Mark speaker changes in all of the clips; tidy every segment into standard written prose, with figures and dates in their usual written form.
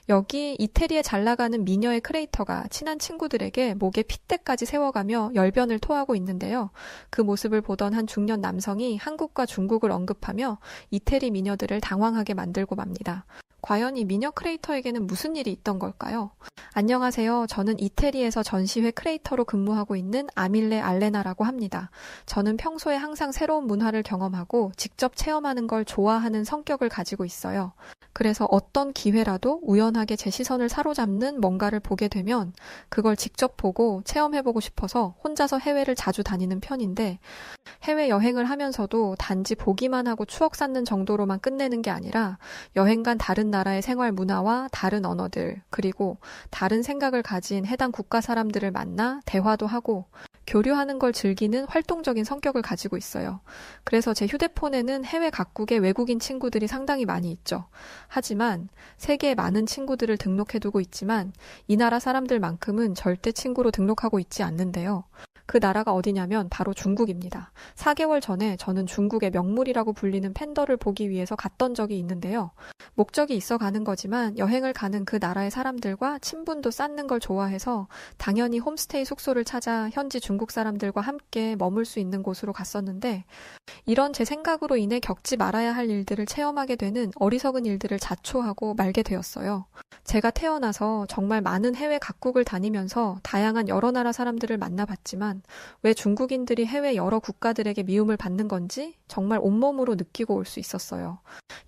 Speaker 1: 여기 이태리에 잘 나가는 미녀의 크리에이터가 친한 친구들에게 목에 핏대까지 세워가며 열변을 토하고 있는데요. 그 모습을 보던 한 중년 남성이 한국과 중국을 언급하며 이태리 미녀들을 당황하게 만들고 맙니다. 과연 이 미녀 크리에이터에게는 무슨 일이 있던 걸까요? 안녕하세요. 저는 이태리에서 전시회 크리에이터로 근무하고 있는 아밀레 알레나라고 합니다. 저는 평소에 항상 새로운 문화를 경험하고 직접 체험하는 걸 좋아하는 성격을 가지고 있어요. 그래서 어떤 기회라도 우연하게 제 시선을 사로잡는 뭔가를 보게 되면 그걸 직접 보고 체험해보고 싶어서 혼자서 해외를 자주 다니는 편인데, 해외여행을 하면서도 단지 보기만 하고 추억 쌓는 정도로만 끝내는 게 아니라 여행 간 다른 나라의 생활 문화와 다른 언어들, 그리고 다른 생각을 가진 해당 국가 사람들을 만나 대화도 하고 교류하는 걸 즐기는 활동적인 성격을 가지고 있어요. 그래서 제 휴대폰에는 해외 각국의 외국인 친구들이 상당히 많이 있죠. 하지만 세계에 많은 친구들을 등록해두고 있지만 이 나라 사람들만큼은 절대 친구로 등록하고 있지 않는데요. 그 나라가 어디냐면 바로 중국입니다. 4개월 전에 저는 중국의 명물이라고 불리는 팬더를 보기 위해서 갔던 적이 있는데요. 목적이 있어 가는 거지만 여행을 가는 그 나라의 사람들과 친분도 쌓는 걸 좋아해서 당연히 홈스테이 숙소를 찾아 현지 중국 사람들과 함께 머물 수 있는 곳으로 갔었는데, 이런 제 생각으로 인해 겪지 말아야 할 일들을 체험하게 되는 어리석은 일들을 자초하고 말게 되었어요. 제가 태어나서 정말 많은 해외 각국을 다니면서 다양한 여러 나라 사람들을 만나봤지만 왜 중국인들이 해외 여러 국가들에게 미움을 받는 건지 정말 온몸으로 느끼고 올 수 있었어요.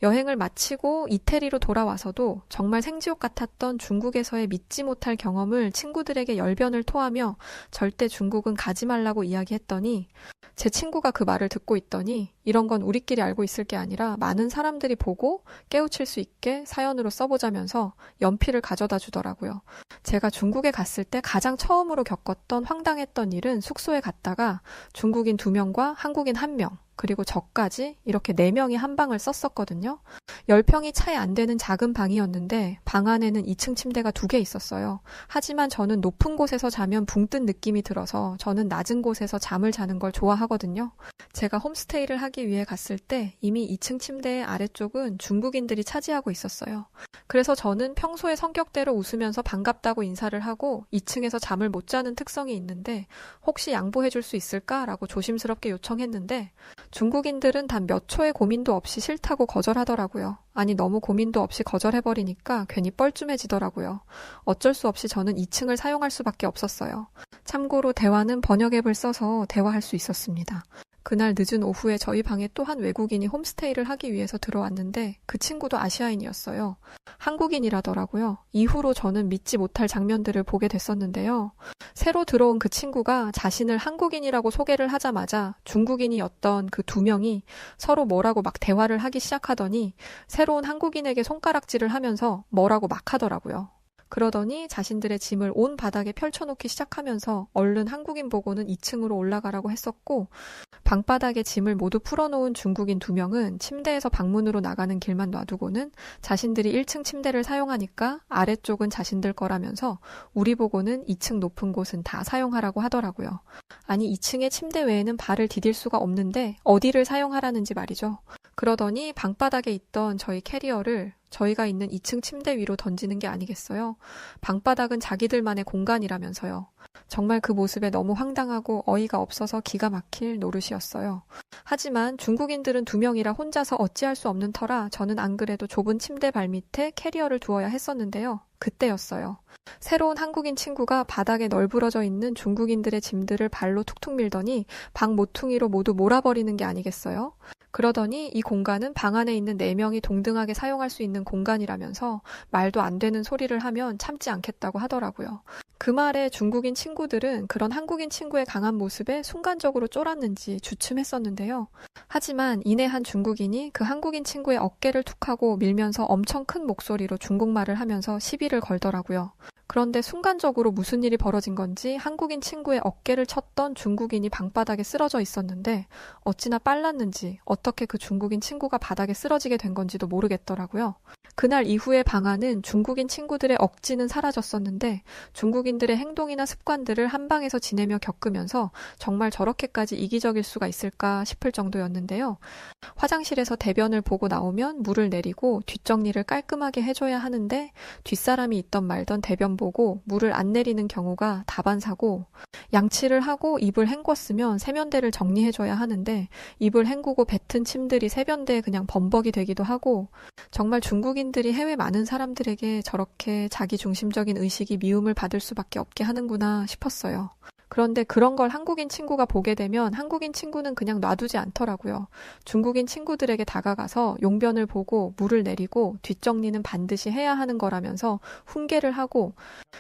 Speaker 1: 여행을 마치고 이태리로 돌아와서도 정말 생지옥 같았던 중국에서의 믿지 못할 경험을 친구들에게 열변을 토하며 절대 중국은 가지 말라고 이야기했더니, 제 친구가 그 말을 듣고 있더니 이런 건 우리끼리 알고 있을 게 아니라 많은 사람들이 보고 깨우칠 수 있게 사연으로 써보자면서 연필을 가져다 주더라고요. 제가 중국에 갔을 때 가장 처음으로 겪었던 황당했던 일은 숙소에 갔다가 중국인 2명과 한국인 1명, 그리고 저까지 이렇게 4명이 한 방을 썼었거든요. 10평이 차이 안 되는 작은 방이었는데 방 안에는 2층 침대가 2개 있었어요. 하지만 저는 높은 곳에서 자면 붕 뜬 느낌이 들어서 저는 낮은 곳에서 잠을 자는 걸 좋아하거든요. 제가 홈스테이를 하기 위해 갔을 때 이미 2층 침대의 아래쪽은 중국인들이 차지하고 있었어요. 그래서 저는 평소의 성격대로 웃으면서 반갑다고 인사를 하고 2층에서 잠을 못 자는 특성이 있는데 혹시 양보해 줄 수 있을까라고 조심스럽게 요청했는데, 중국인들은 단 몇 초의 고민도 없이 싫다고 거절하더라고요. 아니, 너무 고민도 없이 거절해버리니까 괜히 뻘쭘해지더라고요. 어쩔 수 없이 저는 2층을 사용할 수밖에 없었어요. 참고로 대화는 번역 앱을 써서 대화할 수 있었습니다. 그날 늦은 오후에 저희 방에 또 한 외국인이 홈스테이를 하기 위해서 들어왔는데 그 친구도 아시아인이었어요. 한국인이라더라고요. 이후로 저는 믿지 못할 장면들을 보게 됐었는데요. 새로 들어온 그 친구가 자신을 한국인이라고 소개를 하자마자 중국인이었던 그 2명이 서로 뭐라고 막 대화를 하기 시작하더니 새로운 한국인에게 손가락질을 하면서 뭐라고 막 하더라고요. 그러더니 자신들의 짐을 온 바닥에 펼쳐놓기 시작하면서 얼른 한국인 보고는 2층으로 올라가라고 했었고, 방바닥에 짐을 모두 풀어놓은 중국인 2명은 침대에서 방문으로 나가는 길만 놔두고는 자신들이 1층 침대를 사용하니까 아래쪽은 자신들 거라면서 우리 보고는 2층 높은 곳은 다 사용하라고 하더라고요. 아니, 2층에 침대 외에는 발을 디딜 수가 없는데 어디를 사용하라는지 말이죠. 그러더니 방바닥에 있던 저희 캐리어를 저희가 있는 2층 침대 위로 던지는 게 아니겠어요? 방바닥은 자기들만의 공간이라면서요. 정말 그 모습에 너무 황당하고 어이가 없어서 기가 막힐 노릇이었어요. 하지만 중국인들은 2명이라 혼자서 어찌할 수 없는 터라 저는 안 그래도 좁은 침대 발밑에 캐리어를 두어야 했었는데요. 그때였어요. 새로운 한국인 친구가 바닥에 널브러져 있는 중국인들의 짐들을 발로 툭툭 밀더니 방 모퉁이로 모두 몰아버리는 게 아니겠어요? 그러더니 이 공간은 방 안에 있는 4명이 동등하게 사용할 수 있는 공간이라면서 말도 안 되는 소리를 하면 참지 않겠다고 하더라고요. 그 말에 중국인 친구들은 그런 한국인 친구의 강한 모습에 순간적으로 쫄았는지 주춤했었는데요. 하지만 이내 한 중국인이 그 한국인 친구의 어깨를 툭 하고 밀면서 엄청 큰 목소리로 중국말을 하면서 시비를 걸더라고요. 그런데 순간적으로 무슨 일이 벌어진 건지 한국인 친구의 어깨를 쳤던 중국인이 방바닥에 쓰러져 있었는데 어찌나 빨랐는지 어떻게 그 중국인 친구가 바닥에 쓰러지게 된 건지도 모르겠더라고요. 그날 이후의 방안은 중국인 친구들의 억지는 사라졌었는데 중국인들의 행동이나 습관들을 한방에서 지내며 겪으면서 정말 저렇게까지 이기적일 수가 있을까 싶을 정도였는데요. 화장실에서 대변을 보고 나오면 물을 내리고 뒷정리를 깔끔하게 해줘야 하는데 뒷사람이 있던 말던 대변 보고 물을 안 내리는 경우가 다반사고, 양치를 하고 입을 헹궜으면 세면대를 정리해줘야 하는데 입을 헹구고 뱉은 침들이 세면대에 그냥 범벅이 되기도 하고, 정말 중국인들이 해외 많은 사람들에게 저렇게 자기중심적인 의식이 미움을 받을 수밖에 없게 하는구나 싶었어요. 그런데 그런 걸 한국인 친구가 보게 되면 한국인 친구는 그냥 놔두지 않더라고요. 중국인 친구들에게 다가가서 용변을 보고 물을 내리고 뒷정리는 반드시 해야 하는 거라면서 훈계를 하고,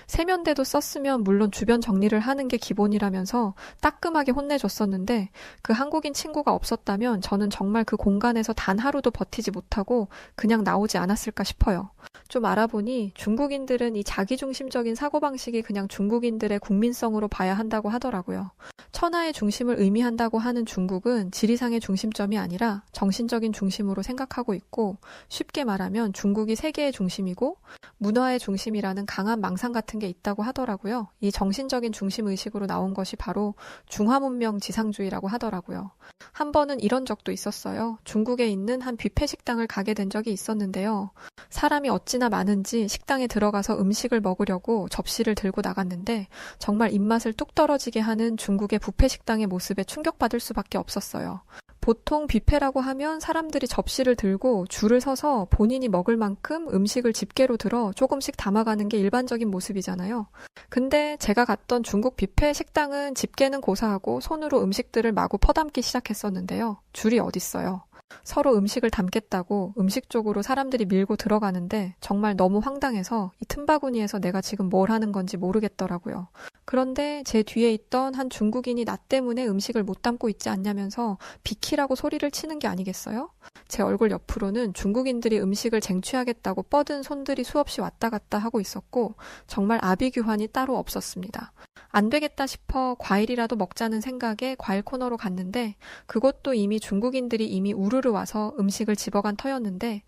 Speaker 1: 세면대도 썼으면 물론 주변 정리를 하는 게 기본이라면서 따끔하게 혼내줬었는데, 그 한국인 친구가 없었다면 저는 정말 그 공간에서 단 하루도 버티지 못하고 그냥 나오지 않았을까 싶어요. 좀 알아보니 중국인들은 이 자기중심적인 사고방식이 그냥 중국인들의 국민성으로 봐야 한다고 하더라고요. 천하의 중심을 의미한다고 하는 중국은 지리상의 중심점이 아니라 정신적인 중심으로 생각하고 있고, 쉽게 말하면 중국이 세계의 중심이고 문화의 중심이라는 강한 망상 같은 게 있다고 하더라고요. 이 정신적인 중심의식으로 나온 것이 바로 중화문명 지상주의라고 하더라고요. 한 번은 이런 적도 있었어요. 중국에 있는 한 뷔페 식당을 가게 된 적이 있었는데요. 사람이 어찌나 많은지 식당에 들어가서 음식을 먹으려고 접시를 들고 나갔는데 정말 입맛을 뚝 떨어지게 하는 중국의 뷔페 식당의 모습에 충격받을 수밖에 없었어요. 보통 뷔페라고 하면 사람들이 접시를 들고 줄을 서서 본인이 먹을 만큼 음식을 집게로 들어 조금씩 담아가는 게 일반적인 모습이잖아요. 근데 제가 갔던 중국 뷔페 식당은 집게는 고사하고 손으로 음식들을 마구 퍼담기 시작했었는데요. 줄이 어딨어요. 서로 음식을 담겠다고 음식 쪽으로 사람들이 밀고 들어가는데 정말 너무 황당해서 이 틈바구니에서 내가 지금 뭘 하는 건지 모르겠더라고요. 그런데 제 뒤에 있던 한 중국인이 나 때문에 음식을 못 담고 있지 않냐면서 비키라고 소리를 치는 게 아니겠어요? 제 얼굴 옆으로는 중국인들이 음식을 쟁취하겠다고 뻗은 손들이 수없이 왔다 갔다 하고 있었고 정말 아비규환이 따로 없었습니다. 안 되겠다 싶어 과일이라도 먹자는 생각에 과일 코너로 갔는데 그것도 이미 중국인들이 이미 우르르 와서 음식을 집어간 터였는데,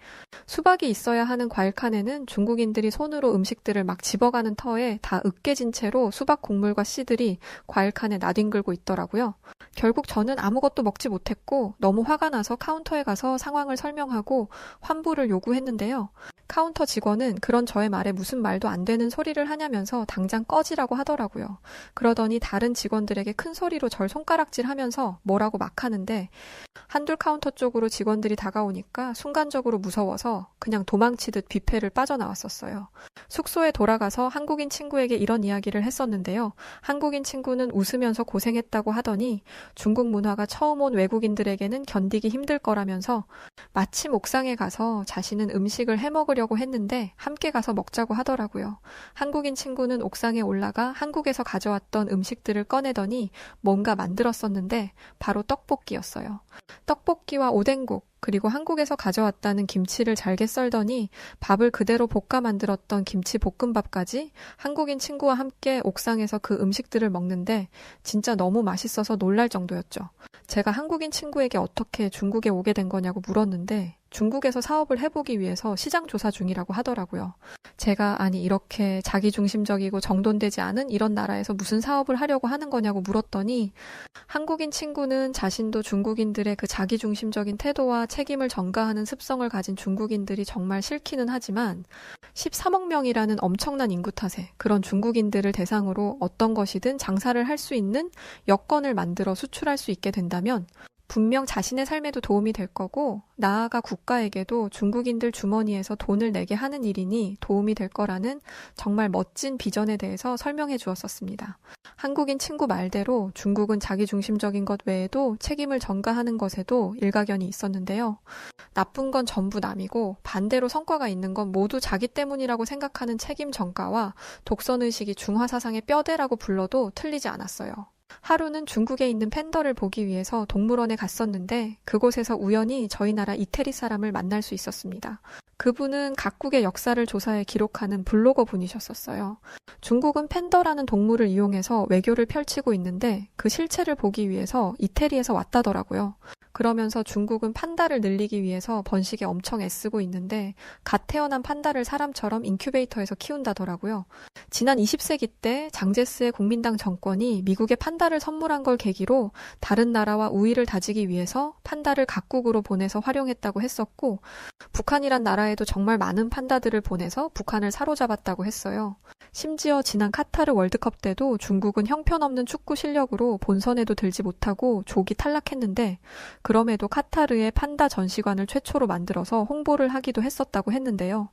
Speaker 1: 수박이 있어야 하는 과일 칸에는 중국인들이 손으로 음식들을 막 집어가는 터에 다 으깨진 채로 수박 곡물과 씨들이 과일 칸에 나뒹굴고 있더라고요. 결국 저는 아무것도 먹지 못했고 너무 화가 나서 카운터에 가서 상황을 설명하고 환불을 요구했는데요. 카운터 직원은 그런 저의 말에 무슨 말도 안 되는 소리를 하냐면서 당장 꺼지라고 하더라고요. 그러더니 다른 직원들에게 큰 소리로 절 손가락질하면서 뭐라고 막 하는데, 한둘 카운터 쪽으로 직원들이 다가오니까 순간적으로 무서워서 그냥 도망치듯 뷔페를 빠져나왔었어요. 숙소에 돌아가서 한국인 친구에게 이런 이야기를 했었는데요. 한국인 친구는 웃으면서 고생했다고 하더니 중국 문화가 처음 온 외국인들에게는 견디기 힘들 거라면서 마침 옥상에 가서 자신은 음식을 해먹으려고 했는데 함께 가서 먹자고 하더라고요. 한국인 친구는 옥상에 올라가 한국에서 가져왔던 음식들을 꺼내더니 뭔가 만들었었는데 바로 떡볶이였어요. 떡볶이와 오뎅국, 그리고 한국에서 가져왔다는 김치를 잘게 썰더니 밥을 그대로 볶아 만들었던 김치 볶음밥까지 한국인 친구와 함께 옥상에서 그 음식들을 먹는데 진짜 너무 맛있어서 놀랄 정도였죠. 제가 한국인 친구에게 어떻게 중국에 오게 된 거냐고 물었는데 중국에서 사업을 해보기 위해서 시장 조사 중이라고 하더라고요. 제가 아니 이렇게 자기중심적이고 정돈되지 않은 이런 나라에서 무슨 사업을 하려고 하는 거냐고 물었더니 한국인 친구는 자신도 중국인들의 그 자기중심적인 태도와 책임을 전가하는 습성을 가진 중국인들이 정말 싫기는 하지만 13억 명이라는 엄청난 인구 탓에 그런 중국인들을 대상으로 어떤 것이든 장사를 할 수 있는 여건을 만들어 수출할 수 있게 된다면 분명 자신의 삶에도 도움이 될 거고 나아가 국가에게도 중국인들 주머니에서 돈을 내게 하는 일이니 도움이 될 거라는 정말 멋진 비전에 대해서 설명해 주었었습니다. 한국인 친구 말대로 중국은 자기중심적인 것 외에도 책임을 전가하는 것에도 일가견이 있었는데요. 나쁜 건 전부 남이고 반대로 성과가 있는 건 모두 자기 때문이라고 생각하는 책임 전가와 독선의식이 중화사상의 뼈대라고 불러도 틀리지 않았어요. 하루는 중국에 있는 팬더를 보기 위해서 동물원에 갔었는데 그곳에서 우연히 저희 나라 이태리 사람을 만날 수 있었습니다. 그분은 각국의 역사를 조사해 기록하는 블로거 분이셨었어요. 중국은 팬더라는 동물을 이용해서 외교를 펼치고 있는데 그 실체를 보기 위해서 이태리에서 왔다더라고요. 그러면서 중국은 판다를 늘리기 위해서 번식에 엄청 애쓰고 있는데 갓 태어난 판다를 사람처럼 인큐베이터에서 키운다더라고요. 지난 20세기 때 장제스의 국민당 정권이 미국에 판다를 선물한 걸 계기로 다른 나라와 우위를 다지기 위해서 판다를 각국으로 보내서 활용했다고 했었고, 북한이란 나라에도 정말 많은 판다들을 보내서 북한을 사로잡았다고 했어요. 심지어 지난 카타르 월드컵 때도 중국은 형편없는 축구 실력으로 본선에도 들지 못하고 조기 탈락했는데, 그럼에도 카타르에 판다 전시관을 최초로 만들어서 홍보를 하기도 했었다고 했는데요.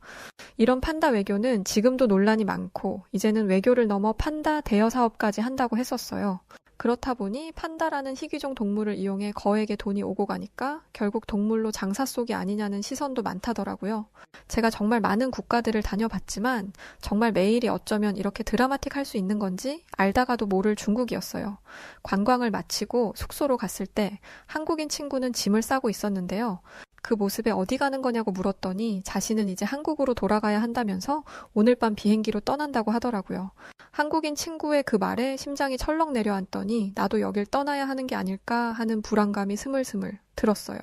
Speaker 1: 이런 판다 외교는 지금도 논란이 많고 이제는 외교를 넘어 판다 대여 사업까지 한다고 했었어요. 그렇다 보니 판다라는 희귀종 동물을 이용해 거액의 돈이 오고 가니까 결국 동물로 장사 속이 아니냐는 시선도 많다더라고요. 제가 정말 많은 국가들을 다녀봤지만 정말 매일이 어쩌면 이렇게 드라마틱할 수 있는 건지 알다가도 모를 중국이었어요. 관광을 마치고 숙소로 갔을 때 한국인 친구는 짐을 싸고 있었는데요. 그 모습에 어디 가는 거냐고 물었더니 자신은 이제 한국으로 돌아가야 한다면서 오늘 밤 비행기로 떠난다고 하더라고요. 한국인 친구의 그 말에 심장이 철렁 내려앉더니 나도 여길 떠나야 하는 게 아닐까 하는 불안감이 스물스물 들었어요.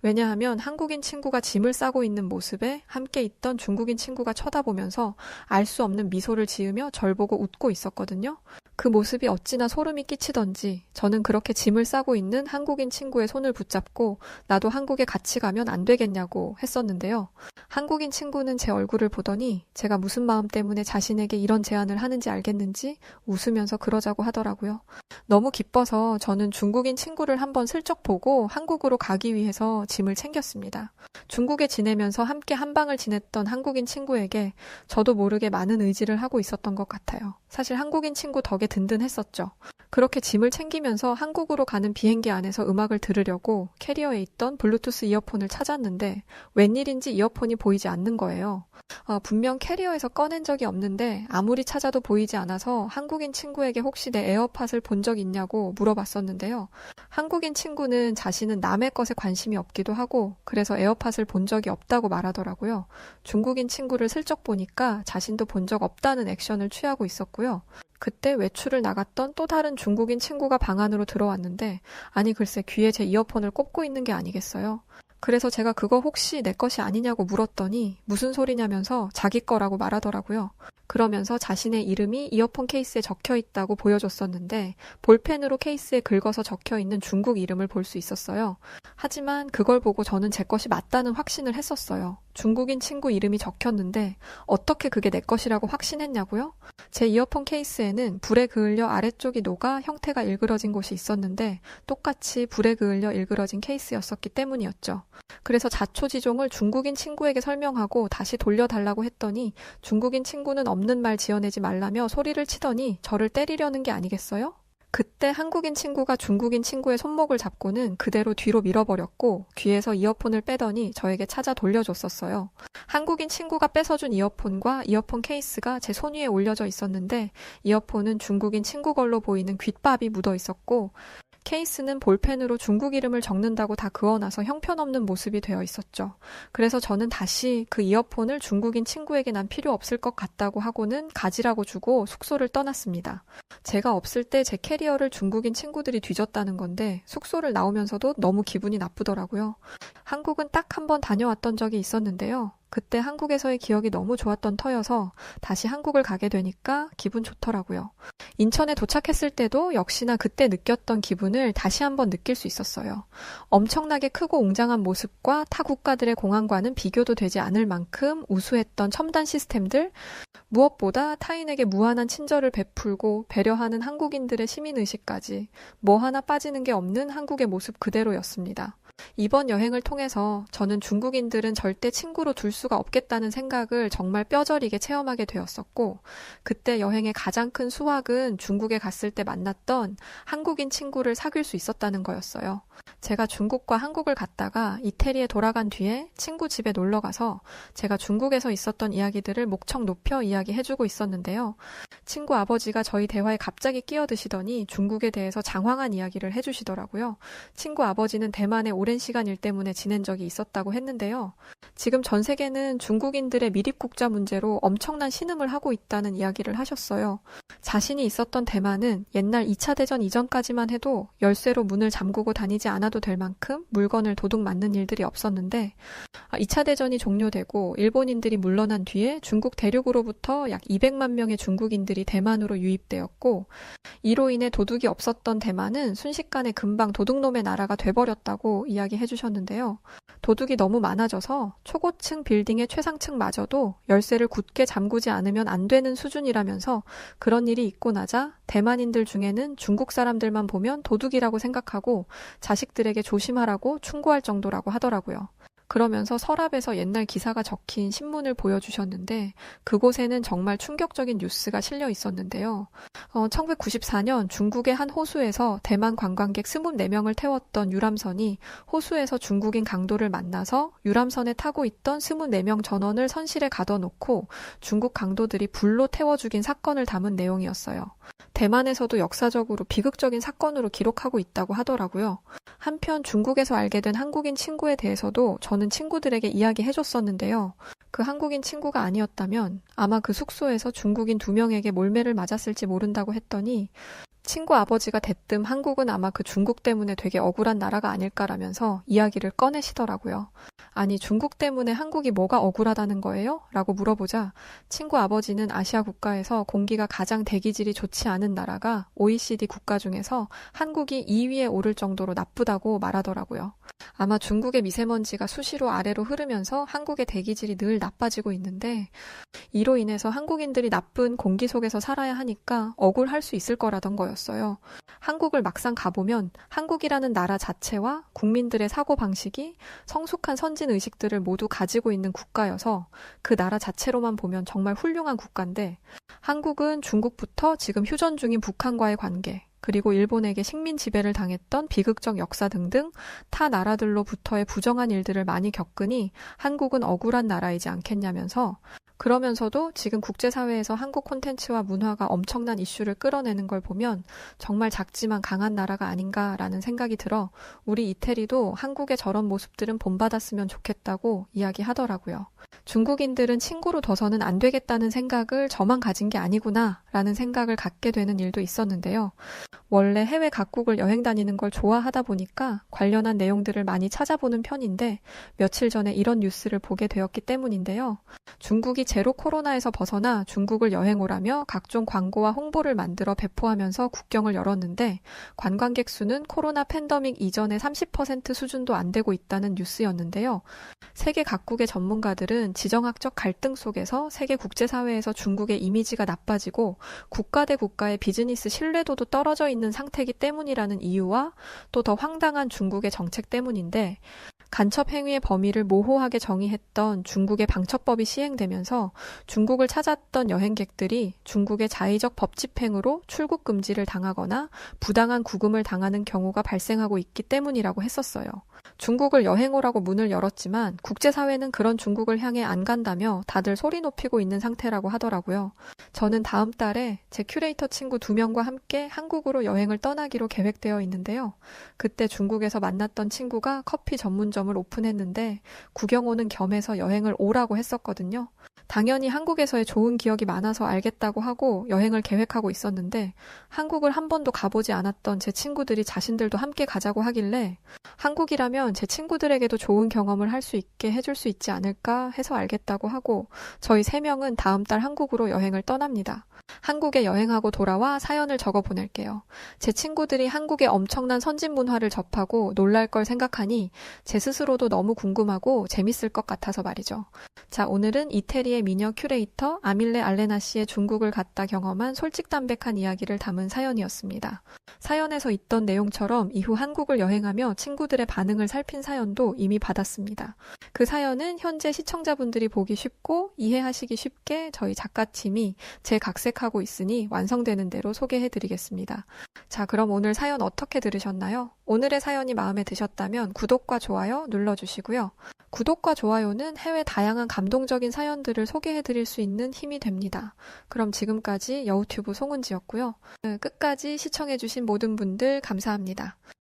Speaker 1: 왜냐하면 한국인 친구가 짐을 싸고 있는 모습에 함께 있던 중국인 친구가 쳐다보면서 알 수 없는 미소를 지으며 절 보고 웃고 있었거든요. 그 모습이 어찌나 소름이 끼치던지 저는 그렇게 짐을 싸고 있는 한국인 친구의 손을 붙잡고 나도 한국에 같이 가면 안 되겠냐고 했었는데요. 한국인 친구는 제 얼굴을 보더니 제가 무슨 마음 때문에 자신에게 이런 제안을 하는지 알겠는지 웃으면서 그러자고 하더라고요. 너무 기뻐서 저는 중국인 친구를 한번 슬쩍 보고 한국으로 가기 위해서 짐을 챙겼습니다. 중국에 지내면서 함께 한방을 지냈던 한국인 친구에게 저도 모르게 많은 의지를 하고 있었던 것 같아요. 사실 한국인 친구 덕에 든든했었죠. 그렇게 짐을 챙기면서 한국으로 가는 비행기 안에서 음악을 들으려고 캐리어에 있던 블루투스 이어폰을 찾았는데 웬일인지 이어폰이 보이지 않는 거예요. 분명 캐리어에서 꺼낸 적이 없는데 아무리 찾아도 보이지 않아서 한국인 친구에게 혹시 내 에어팟을 본 적 있냐고 물어봤었는데요. 한국인 친구는 자신은 남의 것에 관심이 없기도 하고 그래서 에어팟을 본 적이 없다고 말하더라고요. 중국인 친구를 슬쩍 보니까 자신도 본 적 없다는 액션을 취하고 있었고요. 그때 외출을 나갔던 또 다른 중국인 친구가 방 안으로 들어왔는데 아니 글쎄 귀에 제 이어폰을 꼽고 있는 게 아니겠어요? 그래서 제가 그거 혹시 내 것이 아니냐고 물었더니 무슨 소리냐면서 자기 거라고 말하더라고요. 그러면서 자신의 이름이 이어폰 케이스에 적혀 있다고 보여줬었는데 볼펜으로 케이스에 긁어서 적혀 있는 중국 이름을 볼 수 있었어요. 하지만 그걸 보고 저는 제 것이 맞다는 확신을 했었어요. 중국인 친구 이름이 적혔는데 어떻게 그게 내 것이라고 확신했냐고요? 제 이어폰 케이스에는 불에 그을려 아래쪽이 녹아 형태가 일그러진 곳이 있었는데 똑같이 불에 그을려 일그러진 케이스였었기 때문이었죠. 그래서 자초지종을 중국인 친구에게 설명하고 다시 돌려달라고 했더니 중국인 친구는 없는 말 지어내지 말라며 소리를 치더니 저를 때리려는 게 아니겠어요? 그때 한국인 친구가 중국인 친구의 손목을 잡고는 그대로 뒤로 밀어버렸고 귀에서 이어폰을 빼더니 저에게 찾아 돌려줬었어요. 한국인 친구가 뺏어준 이어폰과 이어폰 케이스가 제 손 위에 올려져 있었는데 이어폰은 중국인 친구 걸로 보이는 귓밥이 묻어 있었고 케이스는 볼펜으로 중국 이름을 적는다고 다 그어놔서 형편없는 모습이 되어 있었죠. 그래서 저는 다시 그 이어폰을 중국인 친구에게 난 필요 없을 것 같다고 하고는 가지라고 주고 숙소를 떠났습니다. 제가 없을 때 제 캐리어를 중국인 친구들이 뒤졌다는 건데 숙소를 나오면서도 너무 기분이 나쁘더라고요. 한국은 딱 한 번 다녀왔던 적이 있었는데요. 그때 한국에서의 기억이 너무 좋았던 터여서 다시 한국을 가게 되니까 기분 좋더라고요. 인천에 도착했을 때도 역시나 그때 느꼈던 기분을 다시 한번 느낄 수 있었어요. 엄청나게 크고 웅장한 모습과 타 국가들의 공항과는 비교도 되지 않을 만큼 우수했던 첨단 시스템들, 무엇보다 타인에게 무한한 친절을 베풀고 배려하는 한국인들의 시민의식까지 뭐 하나 빠지는 게 없는 한국의 모습 그대로였습니다. 이번 여행을 통해서 저는 중국인들은 절대 친구로 둘 수가 없겠다는 생각을 정말 뼈저리게 체험하게 되었었고 그때 여행의 가장 큰 수확은 중국에 갔을 때 만났던 한국인 친구를 사귈 수 있었다는 거였어요. 제가 중국과 한국을 갔다가 이태리에 돌아간 뒤에 친구 집에 놀러 가서 제가 중국에서 있었던 이야기들을 목청 높여 이야기해주고 있었는데요. 친구 아버지가 저희 대화에 갑자기 끼어드시더니 중국에 대해서 장황한 이야기를 해주시더라고요. 친구 아버지는 대만에 오래 오랜 시간 일 때문에 지낸 적이 있었다고 했는데요. 지금 전 세계는 중국인들의 미립국자 문제로 엄청난 신음을 하고 있다는 이야기를 하셨어요. 자신이 있었던 대만은 옛날 2차 대전 이전까지만 해도 열쇠로 문을 잠그고 다니지 않아도 될 만큼 물건을 도둑 맞는 일들이 없었는데 2차 대전이 종료되고 일본인들이 물러난 뒤에 중국 대륙으로부터 약 200만 명의 중국인들이 대만으로 유입되었고 이로 인해 도둑이 없었던 대만은 순식간에 금방 도둑놈의 나라가 돼버렸다고 이야기해 주셨는데요. 도둑이 너무 많아져서 초고층 빌딩의 최상층마저도 열쇠를 굳게 잠그지 않으면 안 되는 수준이라면서 그런 일이 있고 나자 대만인들 중에는 중국 사람들만 보면 도둑이라고 생각하고 자식들에게 조심하라고 충고할 정도라고 하더라고요. 그러면서 서랍에서 옛날 기사가 적힌 신문을 보여주셨는데 그곳에는 정말 충격적인 뉴스가 실려 있었는데요. 1994년 중국의 한 호수에서 대만 관광객 24명을 태웠던 유람선이 호수에서 중국인 강도를 만나서 유람선에 타고 있던 24명 전원을 선실에 가둬놓고 중국 강도들이 불로 태워 죽인 사건을 담은 내용이었어요. 대만에서도 역사적으로 비극적인 사건으로 기록하고 있다고 하더라고요. 한편 중국에서 알게 된 한국인 친구에 대해서도 저는 친구들에게 이야기해줬었는데요. 그 한국인 친구가 아니었다면 아마 그 숙소에서 중국인 2명에게 몰매를 맞았을지 모른다고 했더니 친구 아버지가 대뜸 한국은 아마 그 중국 때문에 되게 억울한 나라가 아닐까라면서 이야기를 꺼내시더라고요. 아니 중국 때문에 한국이 뭐가 억울하다는 거예요? 라고 물어보자 친구 아버지는 아시아 국가에서 공기가 가장 대기질이 좋지 않은 나라가 OECD 국가 중에서 한국이 2위에 오를 정도로 나쁘다고 말하더라고요. 아마 중국의 미세먼지가 수시로 아래로 흐르면서 한국의 대기질이 늘 나빠지고 있는데 이로 인해서 한국인들이 나쁜 공기 속에서 살아야 하니까 억울할 수 있을 거라던 거였어요. 한국을 막상 가보면 한국이라는 나라 자체와 국민들의 사고방식이 성숙한 선진 의식들을 모두 가지고 있는 국가여서 그 나라 자체로만 보면 정말 훌륭한 국가인데 한국은 중국부터 지금 휴전 중인 북한과의 관계 그리고 일본에게 식민 지배를 당했던 비극적 역사 등등 타 나라들로부터의 부정한 일들을 많이 겪으니 한국은 억울한 나라이지 않겠냐면서 그러면서도 지금 국제사회에서 한국 콘텐츠와 문화가 엄청난 이슈를 끌어내는 걸 보면 정말 작지만 강한 나라가 아닌가라는 생각이 들어 우리 이태리도 한국의 저런 모습들은 본받았으면 좋겠다고 이야기하더라고요. 중국인들은 친구로 둬서는 안 되겠다는 생각을 저만 가진 게 아니구나 라는 생각을 갖게 되는 일도 있었는데요. 원래 해외 각국을 여행 다니는 걸 좋아하다 보니까 관련한 내용들을 많이 찾아보는 편인데 며칠 전에 이런 뉴스를 보게 되었기 때문인데요. 중국이 제로 코로나에서 벗어나 중국을 여행 오라며 각종 광고와 홍보를 만들어 배포하면서 국경을 열었는데 관광객 수는 코로나 팬데믹 이전의 30% 수준도 안 되고 있다는 뉴스였는데요. 세계 각국의 전문가들은 지정학적 갈등 속에서 세계 국제사회에서 중국의 이미지가 나빠지고 국가 대 국가의 비즈니스 신뢰도도 떨어져 있는 상태이기 때문이라는 이유와 또 더 황당한 중국의 정책 때문인데 간첩 행위의 범위를 모호하게 정의했던 중국의 방첩법이 시행되면서 중국을 찾았던 여행객들이 중국의 자의적 법 집행으로 출국 금지를 당하거나 부당한 구금을 당하는 경우가 발생하고 있기 때문이라고 했었어요. 중국을 여행 오라고 문을 열었지만 국제사회는 그런 중국을 향해 안 간다며 다들 소리 높이고 있는 상태라고 하더라고요. 저는 다음 달에 제 큐레이터 친구 2명과 함께 한국으로 여행을 떠나기로 계획되어 있는데요. 그때 중국에서 만났던 친구가 커피 전문점을 오픈했는데 구경 오는 겸해서 여행을 오라고 했었거든요. 당연히 한국에서의 좋은 기억이 많아서 알겠다고 하고 여행을 계획하고 있었는데 한국을 한 번도 가보지 않았던 제 친구들이 자신들도 함께 가자고 하길래 한국이라면 제 친구들에게도 좋은 경험을 할 수 있게 해줄 수 있지 않을까 해서 알겠다고 하고 저희 3명은 다음 달 한국으로 여행을 떠납니다. 한국에 여행하고 돌아와 사연을 적어 보낼게요. 제 친구들이 한국의 엄청난 선진 문화를 접하고 놀랄 걸 생각하니 제 스스로도 너무 궁금하고 재밌을 것 같아서 말이죠. 자, 오늘은 이태리의 미녀 큐레이터 아밀레 알레나 씨의 중국을 갔다 경험한 솔직담백한 이야기를 담은 사연이었습니다. 사연에서 있던 내용처럼 이후 한국을 여행하며 친구들의 반응을 살핀 사연도 이미 받았습니다. 그 사연은 현재 시청자분들이 보기 쉽고 이해하시기 쉽게 저희 작가팀이 재각색하고 있으니 완성되는 대로 소개해드리겠습니다. 자, 그럼 오늘 사연 어떻게 들으셨나요? 오늘의 사연이 마음에 드셨다면 구독과 좋아요 눌러주시고요. 구독과 좋아요는 해외 다양한 감동적인 사연들을 소개해드릴 수 있는 힘이 됩니다. 그럼 지금까지 여우튜브 송은지였고요. 끝까지 시청해주신 모든 분들 감사합니다.